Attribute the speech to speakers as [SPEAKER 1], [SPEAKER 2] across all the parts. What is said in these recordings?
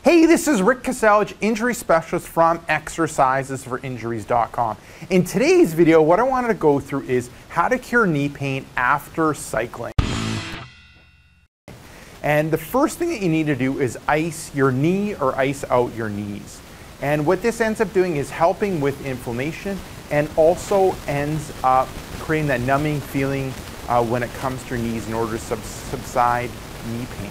[SPEAKER 1] Hey, this is Rick Kasalj, injury specialist from exercisesforinjuries.com. In today's video, what I wanted to go through is how to cure knee pain after cycling. And the first thing that you need to do is ice your knee or ice out your knees. And what this ends up doing is helping with inflammation and also ends up creating that numbing feeling when it comes to your knees in order to subside knee pain.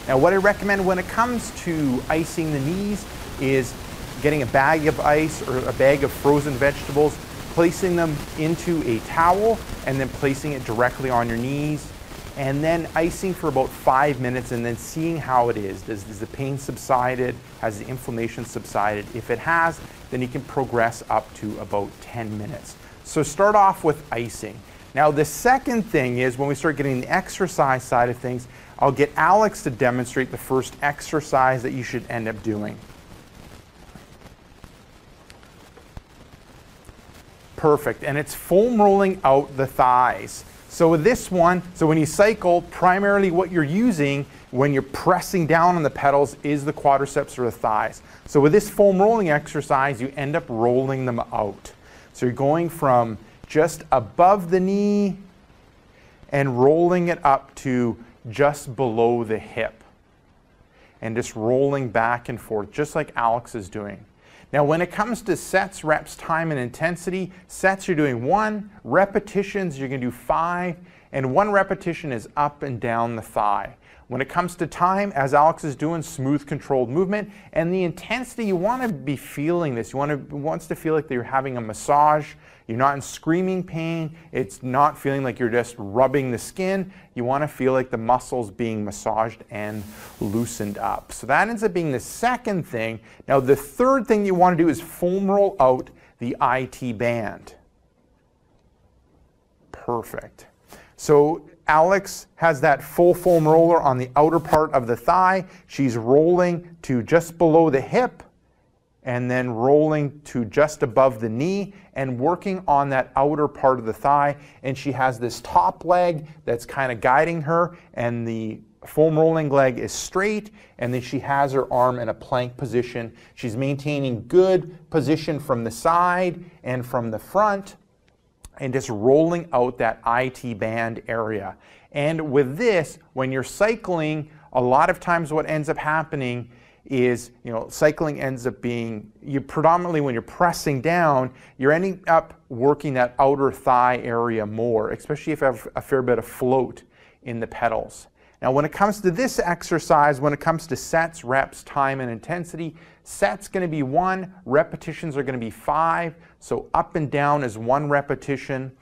[SPEAKER 1] Now, what I recommend when it comes to icing the knees is getting a bag of ice or a bag of frozen vegetables, placing them into a towel, and then placing it directly on your knees, and then icing for about 5 minutes and then seeing how it is. Does the pain subsided? Has the inflammation subsided? If it has, then you can progress up to about 10 minutes. So start off with icing. Now, the second thing is when we start getting the exercise side of things, I'll get Alex to demonstrate the first exercise that you should end up doing. Perfect, and it's foam rolling out the thighs. So with this one, so when you cycle, primarily what you're using when you're pressing down on the pedals is the quadriceps or the thighs. So with this foam rolling exercise, you end up rolling them out. So you're going from just above the knee and rolling it up to just below the hip and just rolling back and forth just like Alex is doing. Now when it comes to sets, reps, time, and intensity, sets you're doing 1, repetitions you're going to do 5, and 1 repetition is up and down the thigh. When it comes to time, as Alex is doing, smooth controlled movement, and the intensity, you want to be feeling this. You wants to feel like you're having a massage. You're not in screaming pain. It's not feeling like you're just rubbing the skin. You want to feel like the muscles being massaged and loosened up. So that ends up being the second thing. Now the third thing you want to do is foam roll out the IT band. Perfect. So Alex has that full foam roller on the outer part of the thigh. She's rolling to just below the hip and then rolling to just above the knee and working on that outer part of the thigh. And she has this top leg that's kind of guiding her, and the foam rolling leg is straight, and then she has her arm in a plank position. She's maintaining good position from the side and from the front, and just rolling out that IT band area. And with this, when you're cycling, a lot of times what ends up happening is, cycling ends up being, predominantly when you're pressing down, you're ending up working that outer thigh area more, especially if you have a fair bit of float in the pedals. Now when it comes to this exercise, when it comes to sets, reps, time, and intensity, sets going to be 1, repetitions are going to be 5, so up and down is 1 repetition.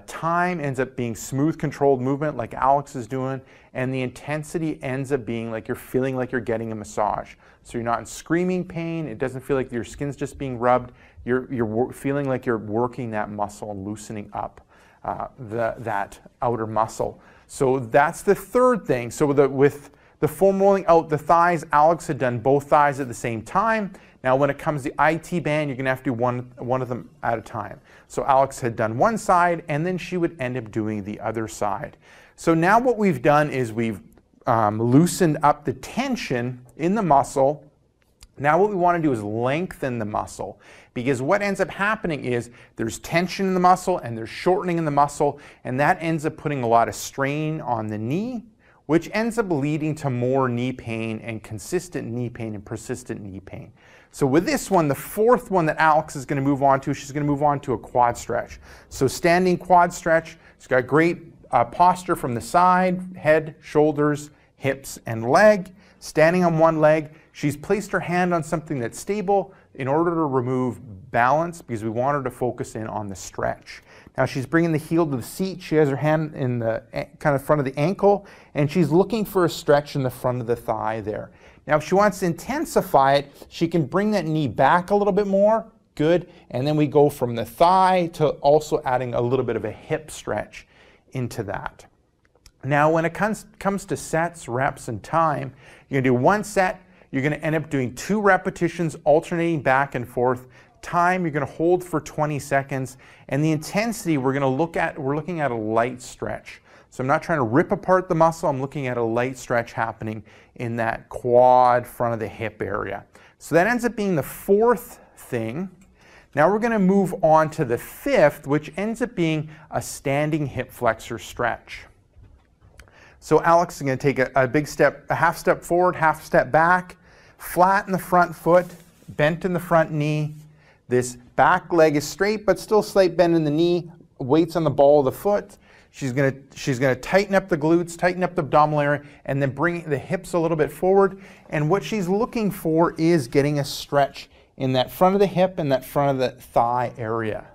[SPEAKER 1] Time ends up being smooth controlled movement like Alex is doing, and the intensity ends up being like you're feeling like you're getting a massage. So you're not in screaming pain, it doesn't feel like your skin's just being rubbed, you're feeling like you're working that muscle and loosening up that outer muscle. So that's the third thing. So with the foam rolling out the thighs, Alex had done both thighs at the same time. Now when it comes to IT band, you're going to have to do one of them at a time. So Alex had done one side, and then she would end up doing the other side. So now what we've done is we've loosened up the tension in the muscle. Now what we want to do is lengthen the muscle, because what ends up happening is there's tension in the muscle and there's shortening in the muscle, and that ends up putting a lot of strain on the knee, which ends up leading to more knee pain and consistent knee pain and persistent knee pain. So with this one, the fourth one that Alex is going to move on to, she's going to move on to a quad stretch. So standing quad stretch, she's got great posture from the side, head, shoulders, hips, and leg. Standing on one leg, she's placed her hand on something that's stable in order to remove balance, because we want her to focus in on the stretch. Now she's bringing the heel to the seat. She has her hand in the kind of front of the ankle, and she's looking for a stretch in the front of the thigh there. Now if she wants to intensify it, she can bring that knee back a little bit more. Good. And then we go from the thigh to also adding a little bit of a hip stretch into that. Now when it comes to sets, reps, and time, you're going to do 1 set. You're going to end up doing 2 repetitions, alternating back and forth. Time, you're going to hold for 20 seconds. And the intensity, we're looking at a light stretch. So I'm not trying to rip apart the muscle, I'm looking at a light stretch happening in that quad, front of the hip area. So that ends up being the fourth thing. Now we're going to move on to the fifth, which ends up being a standing hip flexor stretch. So Alex is going to take a big step, a half step forward, half step back, flat in the front foot, bent in the front knee. This back leg is straight, but still slight bend in the knee, weights on the ball of the foot. She's going to tighten up the glutes, tighten up the abdominal area, and then bring the hips a little bit forward. And what she's looking for is getting a stretch in that front of the hip and that front of the thigh area.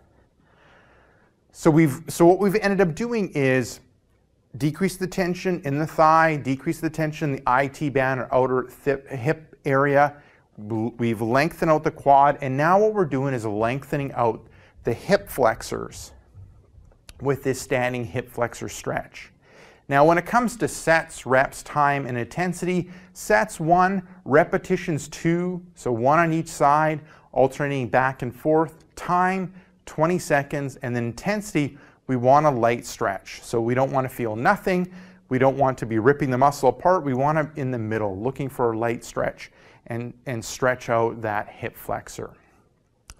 [SPEAKER 1] So what we've ended up doing is decrease the tension in the thigh, decrease the tension in the IT band or outer hip area. We've lengthened out the quad, and now what we're doing is lengthening out the hip flexors with this standing hip flexor stretch. Now when it comes to sets, reps, time, and intensity, sets 1, repetitions 2, so 1 on each side, alternating back and forth. Time, 20 seconds, and then intensity, we want a light stretch. So we don't want to feel nothing, we don't want to be ripping the muscle apart, we want to in the middle, looking for a light stretch and stretch out that hip flexor.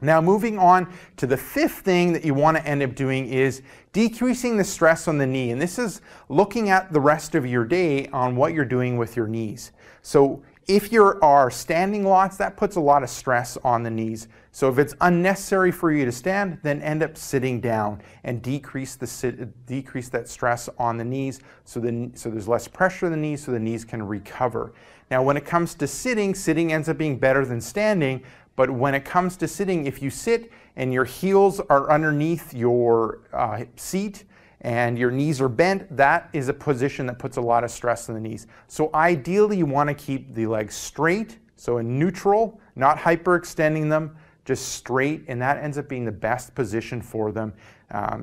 [SPEAKER 1] Now moving on to the fifth thing that you want to end up doing is decreasing the stress on the knee. And this is looking at the rest of your day on what you're doing with your knees. So if you are standing lots, that puts a lot of stress on the knees. So if it's unnecessary for you to stand, then end up sitting down and decrease that stress on the knees so there's less pressure on the knees so the knees can recover. Now when it comes to sitting, sitting ends up being better than standing. But when it comes to sitting, if you sit and your heels are underneath your seat and your knees are bent, that is a position that puts a lot of stress on the knees. So ideally you want to keep the legs straight, so in neutral, not hyperextending them, just straight, and that ends up being the best position for them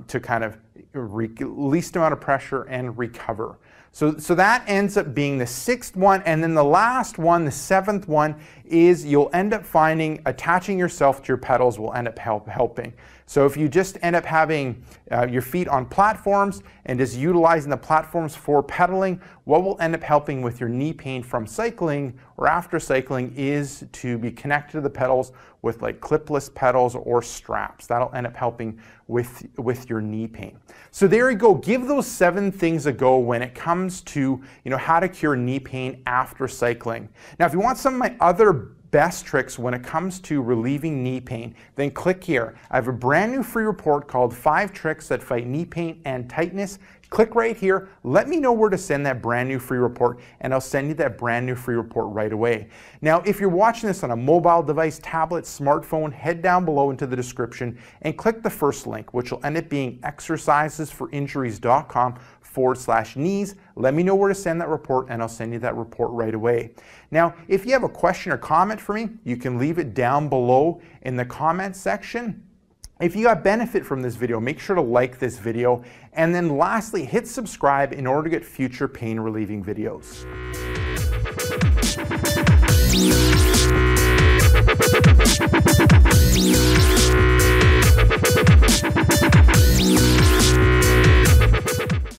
[SPEAKER 1] to kind of least amount of pressure and recover. So that ends up being the sixth one, and then the last one, the seventh one, is you'll end up finding attaching yourself to your pedals will end up helping. So if you just end up having your feet on platforms and just utilizing the platforms for pedaling, what will end up helping with your knee pain from cycling or after cycling is to be connected to the pedals with like clipless pedals or straps. That'll end up helping with your knee pain. So there you go. Give those 7 things a go when it comes to how to cure knee pain after cycling. Now, if you want some of my other best tricks when it comes to relieving knee pain, then click here. I have a brand new free report called 5 Tricks That Fight Knee Pain and Tightness. Click right here. Let me know where to send that brand new free report, and I'll send you that brand new free report right away. Now, if you're watching this on a mobile device, tablet, smartphone, head down below into the description and click the first link, which will end up being exercisesforinjuries.com/knees. Let me know where to send that report, and I'll send you that report right away. Now, if you have a question or comment for me, you can leave it down below in the comments section. If you got benefit from this video, make sure to like this video, and then lastly, hit subscribe in order to get future pain relieving videos.